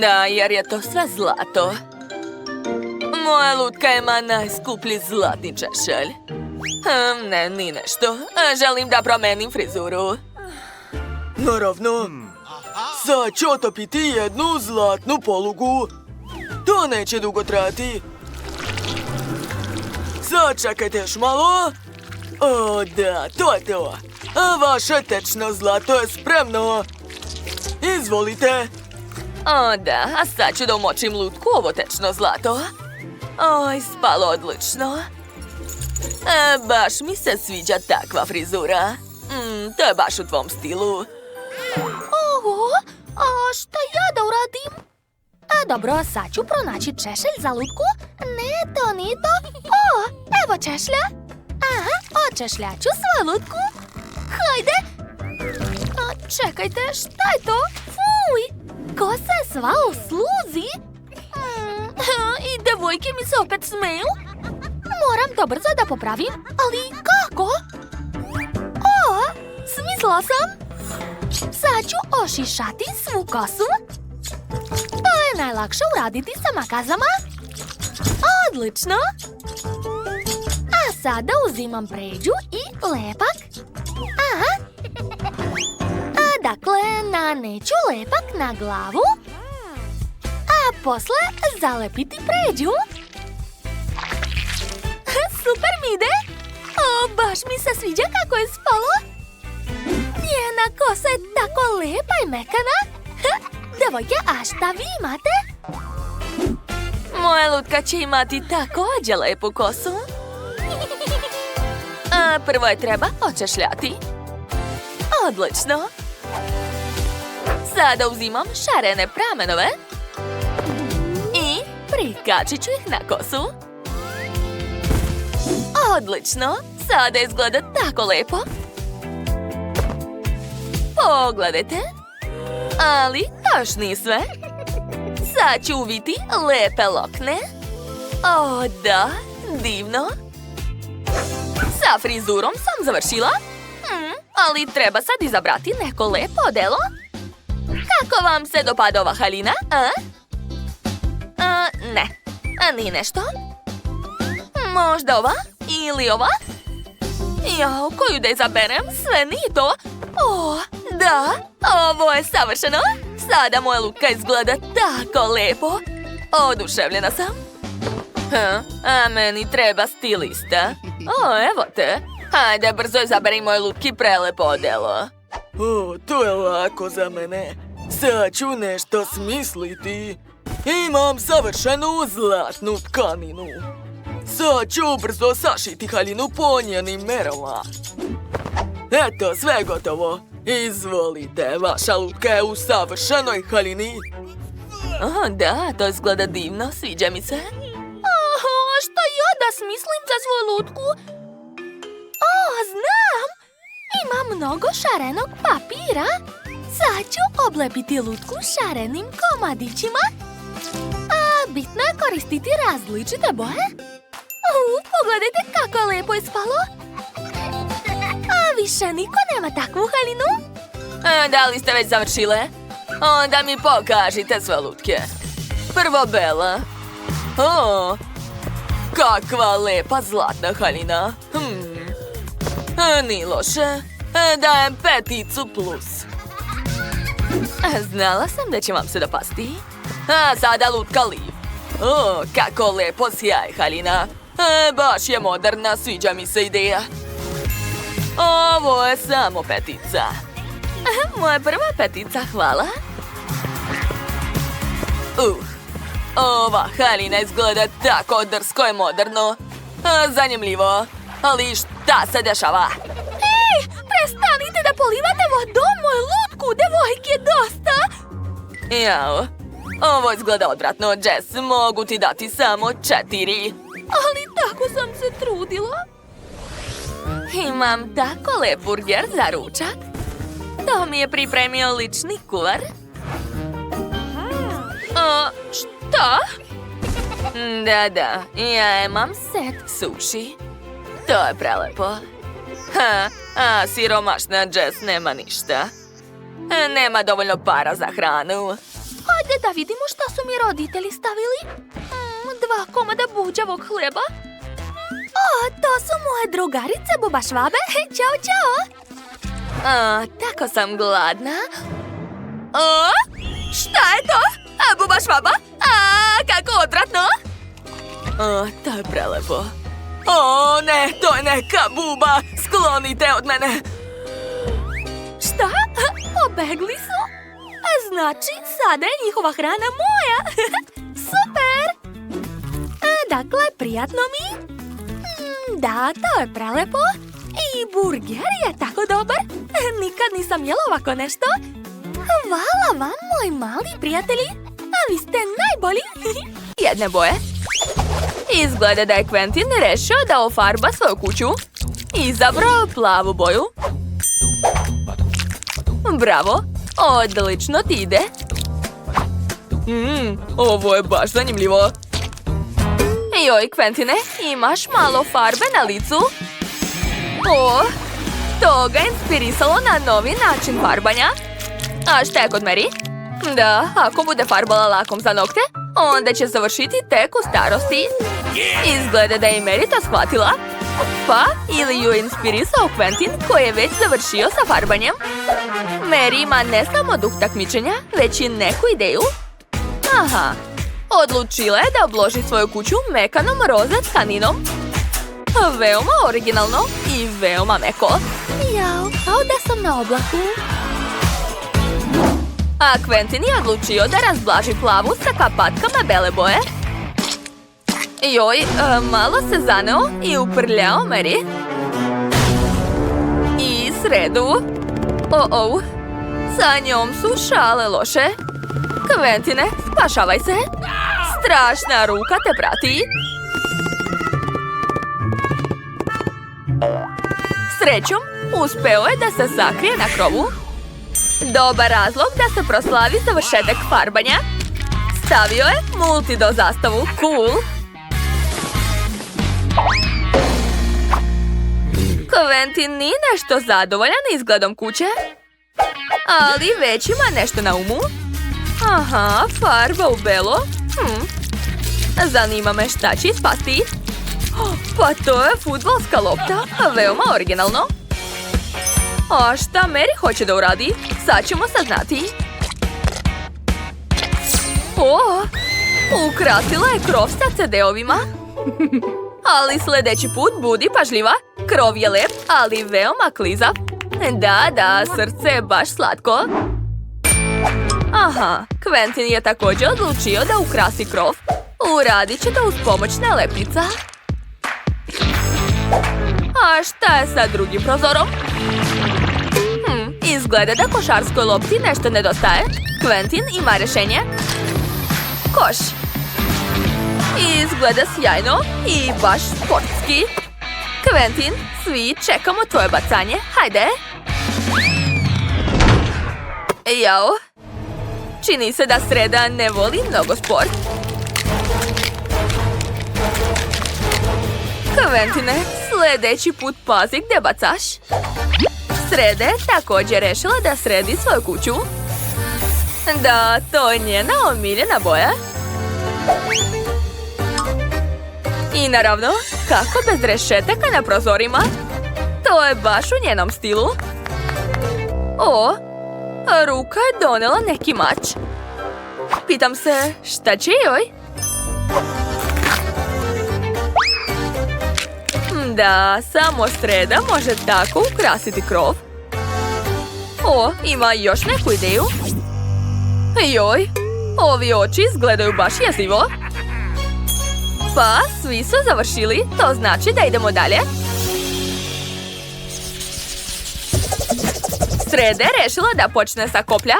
Da, jer je to sve zlato. Moja lutka ima najskuplji zlatni češelj. Ne, ni nešto. Želim da promenim frizuru. Naravno. Sad ću otopiti jednu zlatnu polugu. To neće dugo trajati. Sad čekajte još malo. O, da, to je to. Vaše tečno zlato je spremno. Izvolite. O, da, a sad ću da umočim lutku u ovo tečno zlato. Oj, spalo odlično. Baš mi se sviđa takva frizura. To je baš u tvom stilu. Oho, a šta ja da uradim? Dobro, sad ću pronaći češelj za lutku. Ne, to nije to. Evo češlja. Aha, očešljaću svoju lutku. Hajde. Čekajte, šta je to? Fuj, kosa je sva u sluzi. I devojke mi se opet smeju. Moram to brzo da popravim, ali kako? Smislila sam. Sad ću ošišati svu kosu. To je najlakše uraditi sa makazama. Odlično. A sada uzimam pređu i lepak. Aha. Dakle, naneću lepak na glavu. A posle zalepiti pređu. Super mi ide. Baš mi se sviđa kako je spalo. Njena kosa je tako lepa i mekana. Devojke, a šta vi imate? Moja lutka će imati također lepu kosu. A prvo je treba očešljati. Odlično. Sada uzimam šarene pramenove i Prikačit ću ih na kosu. Odlično! Sada izgleda tako lepo. Pogledajte. Ali to još nije sve. Sad ću uviti lepe lokne. O, da, divno. Sa frizurom sam završila. Ali treba sad izabrati neko lepo odelo. Kako vam se dopada ova haljina? Ne, nije nešto. Možda ova ili ova? Jao, koju da izaberem? Sve nije to. O, da, ovo je savršeno. Sada moja lutka izgleda tako lepo. Oduševljena sam. A meni treba stilista. O, evo te. Hajde, brzo izaberi moje lutki prelepo odelo. O, to je lako za mene. Sad ću nešto smisliti. Imam savršenu zlatnu tkaninu. Sad ću brzo sašiti haljinu po njenim merama. Eto, sve je gotovo. Izvolite, vaša lutka je u savršenoj haljini. O, da, to izgleda divno, sviđa mi se. Što ja da smislim za svoju lutku? O, znam! Imam mnogo šarenog papira. Sad ću oblepiti lutku šarenim komadićima. A bitno je koristiti različite boje. Pogledajte kako lepo je ispalo. A više niko nema takvu haljinu. Da li ste već završile? Onda mi pokažite svoje lutke. Prvo Bela. O, kakva lepa zlatna haljina. Nije loše. Dajem 5+. Znala sam da će vam se dopasti. A sada lutka Liv. O, kako lepo sjaj haljina. Baš je moderna, sviđa mi se ideja. Ovo je samo 5. Moja prva 5, hvala. Ova haljina izgleda tako drsko i moderno. Zanimljivo. Ali šta se dešava? Ej, prestanite da polivate vodom moju lutku, devojke, dosta! Jao, ovo izgleda odvratno, Jess, mogu ti dati samo 4. Ali tako sam se trudila. Imam tako lep burger za ručak. To mi je pripremio lični kuvar. Šta? Da, ja imam set sushi. To je prelepo. A siromašna Jess nema ništa. Nema dovoljno para za hranu. Hajde da vidimo šta su mi roditelji stavili. 2 komada buđavog hleba. O, to su moje drugarice Buba Švabe. Ćao, ćao. Tako sam gladna. Šta je to? Buba Švaba? Kako odvratno. To je prelepo. O, ne, to je neka buba! Sklonite od mene! Šta? Pobegli su? Znači, sada je njihova hrana moja! Super! Dakle, prijatno mi? Da, to je prelepo. I burger je tako dobar. Nikad nisam jela ovako nešto. Hvala vam, moji mali prijatelji. A vi ste najbolji. Jedne boje. Izgleda da je Quentin rešio da ofarba svoju kuću. Izabrao plavu boju. Bravo, odlično ti ide. Ovo je baš zanimljivo. Joj, Quentine, imaš malo farbe na licu? O, to ga inspirisalo na novi način farbanja. A šta je kod Mary? Da, ako bude farbala lakom za nokte, onda će završiti tek u starosti. Izgleda da je i Mary to shvatila. Pa, ili ju je inspirisao Quentin koji je već završio sa farbanjem. Mary ima ne samo duh takmičenja, već i neku ideju. Aha, odlučila je da obloži svoju kuću mekanom roze tkaninom. Veoma originalno i veoma meko. Jao, kao da sam na oblaku. A Quentin je odlučio da razblaži plavu sa kapatkama bele boje. Joj, malo se zaneo i uprljao Mary. I sredu. Sa njom su šale loše. Quentine, spašavaj se. Strašna ruka te prati. Srećom, uspeo je da se sakrije na krovu. Dobar razlog da se proslavi završetak farbanja. Stavio je multido zastavu. Cool! Quentin nije nešto zadovoljan izgledom kuće, ali već ima nešto na umu. Aha, farba u belo. Zanima me šta će ispasti. Pa to je fudbalska lopta, veoma originalno. A šta Mary hoće da uradi? Sad ćemo saznati. O, ukrasila je krov sa CD-ovima. Ali sljedeći put budi pažljiva. Krov je lep, ali veoma klizav. Da, srce je baš slatko. Aha, Quentin je također odlučio da ukrasi krov. Uradit će to uz pomoć nalepnica. A šta je sa drugim prozorom? Izgleda da košarskoj lopti nešto nedostaje. Quentin ima rješenje. Koš. Izgleda sjajno i baš sportski. Quentin, svi čekamo tvoje bacanje. Hajde. Jao. Čini se da Sreda ne voli mnogo sport. Quentine, sljedeći put pazi gdje bacaš. Sreda je također rešila da sredi svoju kuću. Da, to je njena omiljena boja. I naravno, kako bez rešetaka na prozorima? To je baš u njenom stilu. O, ruka je donela neki mač. Pitam se, šta će joj? Da, samo Sreda može tako ukrasiti krov. O, ima još neku ideju. Joj, ovi oči izgledaju baš jezivo. Pa, svi su završili, to znači da idemo dalje. Sreda je rešila da počne sa koplja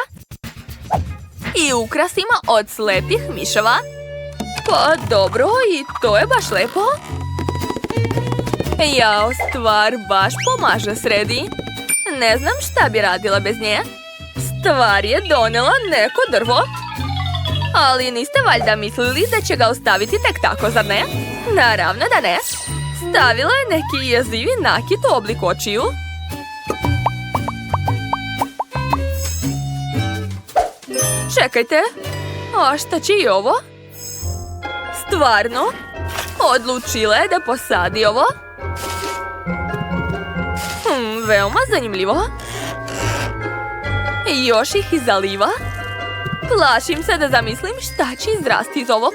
i ukrasima od slepih miševa. Pa dobro, i to je baš lepo. Jao, stvar baš pomaže Sredi. Ne znam šta bi radila bez nje. Stvar je donela neko drvo. Ali niste valjda mislili da će ga ostaviti tek tako, zar ne? Naravno da ne. Stavila je neki jezivi nakit u obliku očiju. Čekajte, a šta će i ovo? Stvarno? Odlučila je da posadi ovo? Veoma zanimljivo. Još ih i zaliva. Plašim se da zamislim šta će izrasti iz ovog.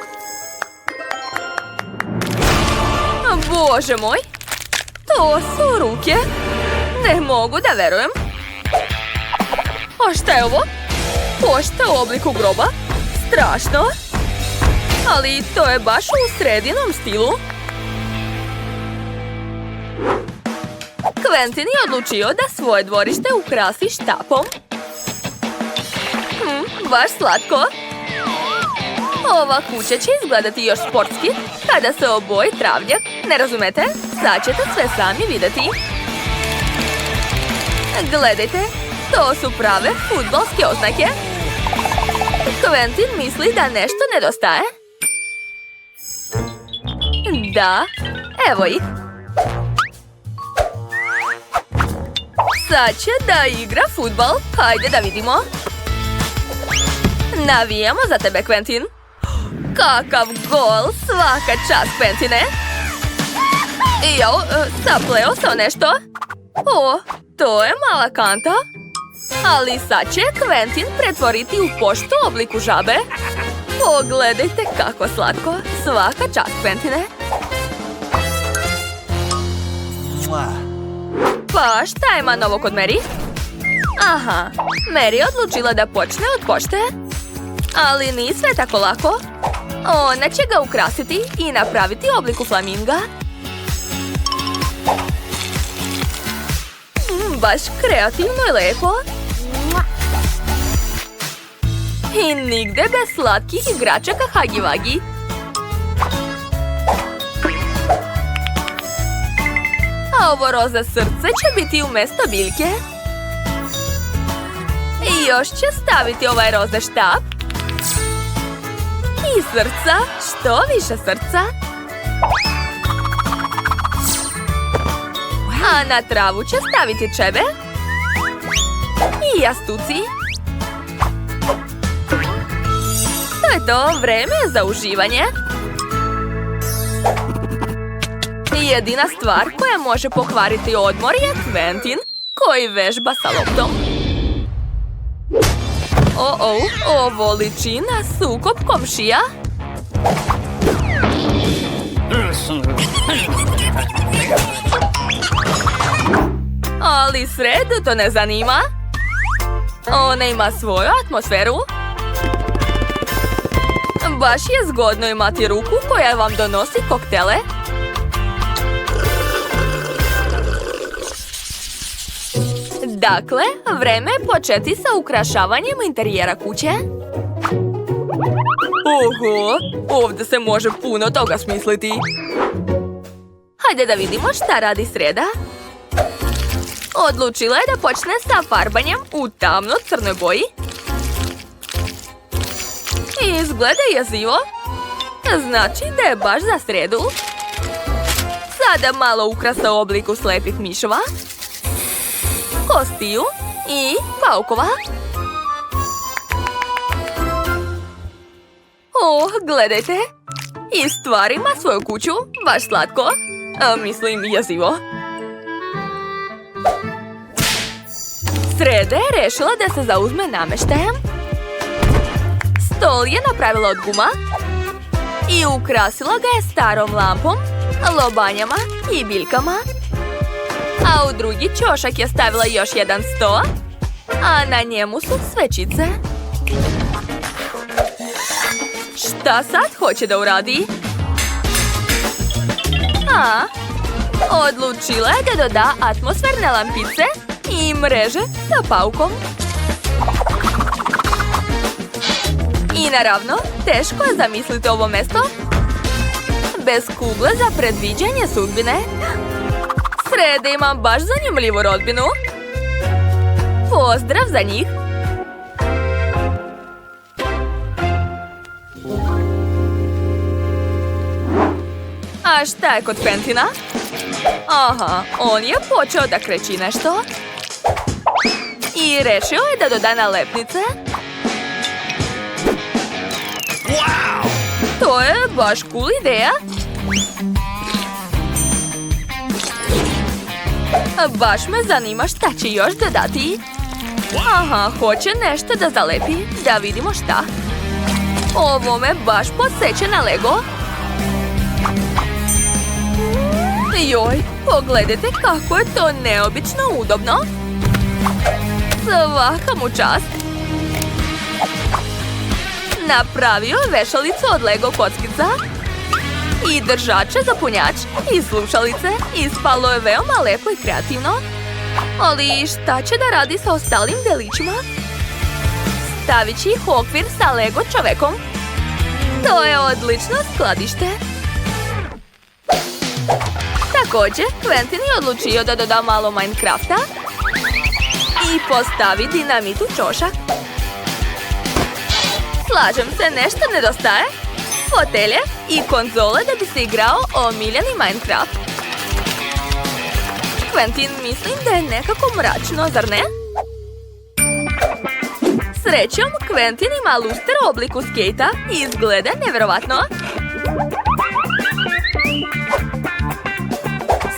Bože moj! To su ruke. Ne mogu da verujem. A šta je ovo? Pošta u obliku groba? Strašno. Ali to je baš u Sredinom stilu. Quentin je odlučio da svoje dvorište ukrasi štapom. Baš slatko. Ova kuća će izgledati još sportski kada se oboji travnjak. Ne razumete? Sad ćete sve sami vidjeti. Gledajte, to su prave fudbalske oznake. Quentin misli da nešto nedostaje. Da, evo ih. Sad će da igra fudbal. Hajde da vidimo. Navijamo za tebe, Quentin. Kakav gol, svaka čast, Quentine. Jao, sapleo sam nešto. O, to je mala kanta. Ali sad će Quentin pretvoriti u poštu u obliku žabe. Pogledajte kako slatko. Svaka čast, Quentine. Pa šta ima novo kod Mary? Aha, Mary je odlučila da počne od pošte. Ali nije sve tako lako. Ona će ga ukrasiti i napraviti obliku flaminga. Baš kreativno i lepo. I nigde bez slatkih igračaka Hagi Vagi. A ovo roze srce će biti umjesto biljke. I još će staviti ovaj roze štap. I srca, što više srca. A na travu će staviti čebe. I jastuci. To je to, vreme za uživanje. Jedina stvar koja može pokvariti odmor je Quentin, koji vežba sa loptom. Ovo liči na sukob komšija. Ali Sredu to ne zanima. Ona ima svoju atmosferu. Baš je zgodno imati ruku koja vam donosi koktele. Dakle, vreme je početi sa ukrašavanjem interijera kuće. Oho, ovdje se može puno toga smisliti. Hajde da vidimo šta radi Sreda. Odlučila je da počne sa farbanjem u tamno crnoj boji. Izgleda jezivo. Znači da je baš za Sredu. Sada malo ukrasa u obliku slepih miševa, kostiju i paukova. Gledajte. I stvar ima svoju kuću. Baš slatko. Mislim jezivo. Sreda je rešila da se zauzme namještajem. Stol je napravila od guma i ukrasila ga je starom lampom, lobanjama i biljkama. A u drugi ćošak je stavila još jedan sto, a na njemu su svećice. Šta sad hoće da uradi? Odlučila je da doda atmosferne lampice i mreže sa paukom. I naravno, teško je zamisliti ovo mesto bez kugle za predviđanje sudbine. Sreda ima baš zanimljivu rodbinu. Pozdrav za njih! A šta je kod Quentina? Aha, on je počeo da kreći nešto. I rešio je da doda nalepnice. To je baš cool ideja. Baš me zanima šta će još dodati. Aha, hoće nešto da zalepi. Da vidimo šta. Ovo me baš podsjeća na Lego. Joj, pogledajte kako je to neobično udobno. Svaka mu čast. Napravio je vešalicu od Lego kockica i držače za punjač i slušalice. Ispalo je veoma lepo i kreativno. Ali šta će da radi sa ostalim delićima? Stavit će ih u okvir sa Lego čovekom. To je odlično skladište. Također, Quentin je odlučio da doda malo Minecrafta i postavi dinamit u ćošak. Slažem se, nešto nedostaje. Fotelje i konzole da bi se igrao omiljeni Minecraft. Quentin, mislim da je nekako mračno, zar ne? Srećom, Quentin ima luster u obliku skejta i izgleda nevjerovatno.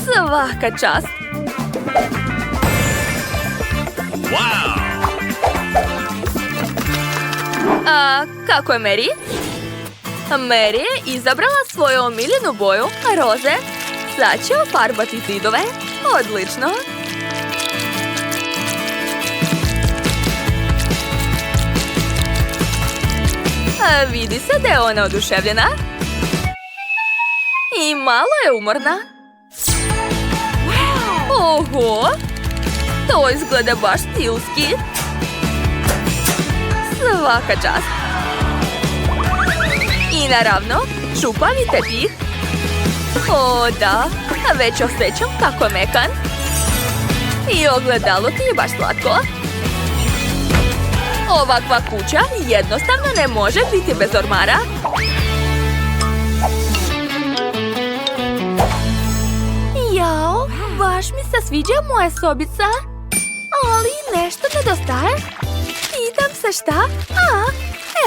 Svaka čast. Wow! A kako je Mary? Mary je izabrala svoju omiljenu boju, roze. Sad će ofarbati zidove. Odlično. Vidi se da je ona oduševljena. I malo je umorna. Oho! To izgleda baš stilski. Svaka čast. I naravno, čupavi tepih. O, da. Već osjećam kako je mekan. I ogledalo ti je baš slatko. Ovakva kuća jednostavno ne može biti bez ormara. Jao, baš mi se sviđa moja sobica. Ali nešto nedostaje. Pitam se šta?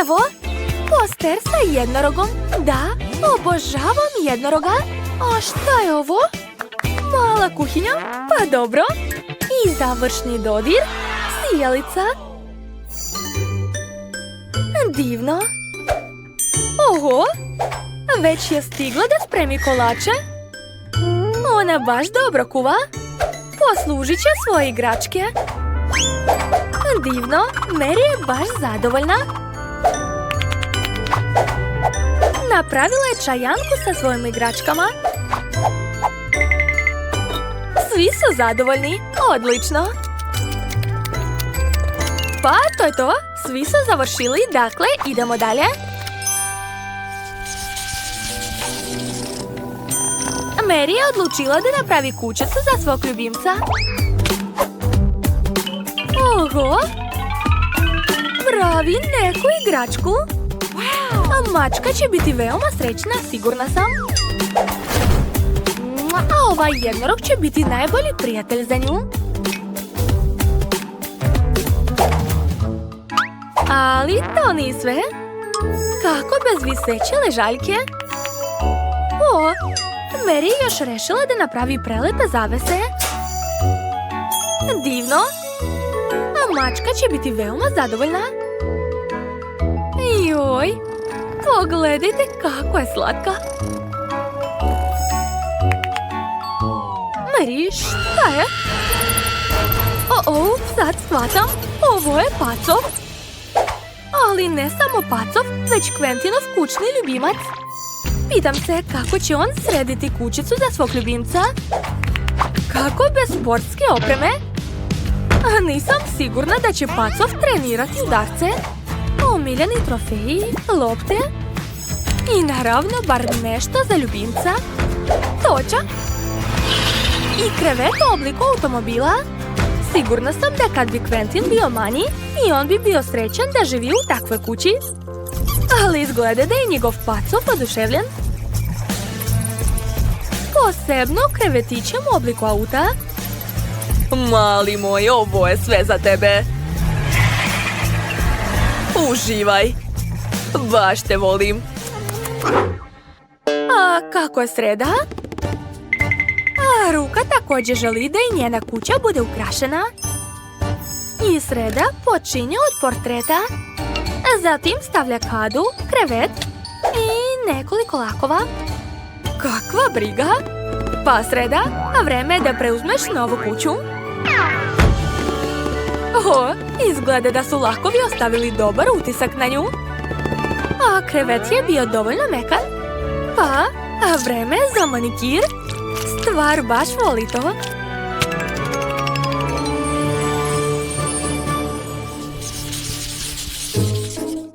Evo, poster sa jednorogom. Da, obožavam jednoroga. A šta je ovo? Mala kuhinja? Pa dobro. I završni dodir. Sijalica. Divno. Oho, već je stigla da spremi kolače. Ona baš dobro kuva. Poslužit će svoje igračke. Divno, Mary je baš zadovoljna. Napravila je čajanku sa svojim igračkama. Svi su zadovoljni. Odlično. Pa, to je to. Svi su završili, dakle, idemo dalje. Mary je odlučila da napravi kućicu za svog ljubimca. Oho! Pravi neku igračku. A mačka će biti veoma srećna, sigurna sam. A ovaj jednorog će biti najbolji prijatelj za nju. Ali to nije sve. Kako bez viseće ležaljke? O, Mary je još rešila da napravi prelepe zavese. Divno. A mačka će biti veoma zadovoljna. Joj, pogledajte kako je slatka. Mary, šta je? Sad shvatam. Ovo je Pacov. Ali ne samo Pacov, već Quentinov kućni ljubimac. Pitam se kako će on srediti kućicu za svog ljubimca. Kako bez sportske opreme? Nisam sigurna da će Pacov trenirati udarce. Omiljeni trofeji, lopte i naravno bar nešto za ljubimca. Točak. I krevet u obliku automobila. Sigurna sam da kad bi Quentin bio manji, i on bi bio srećan da živi u takvoj kući. Ali izgleda da je njegov Pacov oduševljen. Posebno krevetićem u obliku auta. Mali moj, ovo je sve za tebe. Uživaj. Baš te volim. A kako je sreda? A Ruka također želi da i njena kuća bude ukrašena. I sreda počinje od portreta. Zatim stavlja kadu, krevet i nekoliko lakova. Kakva briga! Pa sreda, a vreme je da preuzmeš novu kuću. Izgleda da su lakovi ostavili dobar utisak na nju. A krevet je bio dovoljno mekan. Pa, a vreme je za manikir. Stvar baš voli to.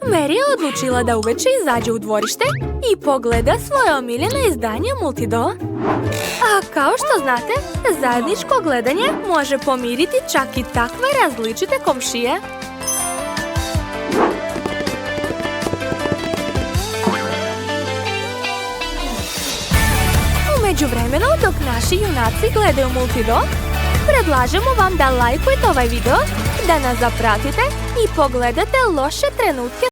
Mary je odlučila da uveče izađe u dvorište i pogleda svoje omiljeno izdanje Multido. A kao što znate, zajedničko gledanje može pomiriti čak i takve različite komšije. U međuvremenu, dok naši junaci gledaju Multido, predlažemo vam da lajkujete ovaj video, da nas zapratite i pogledate loše trenutke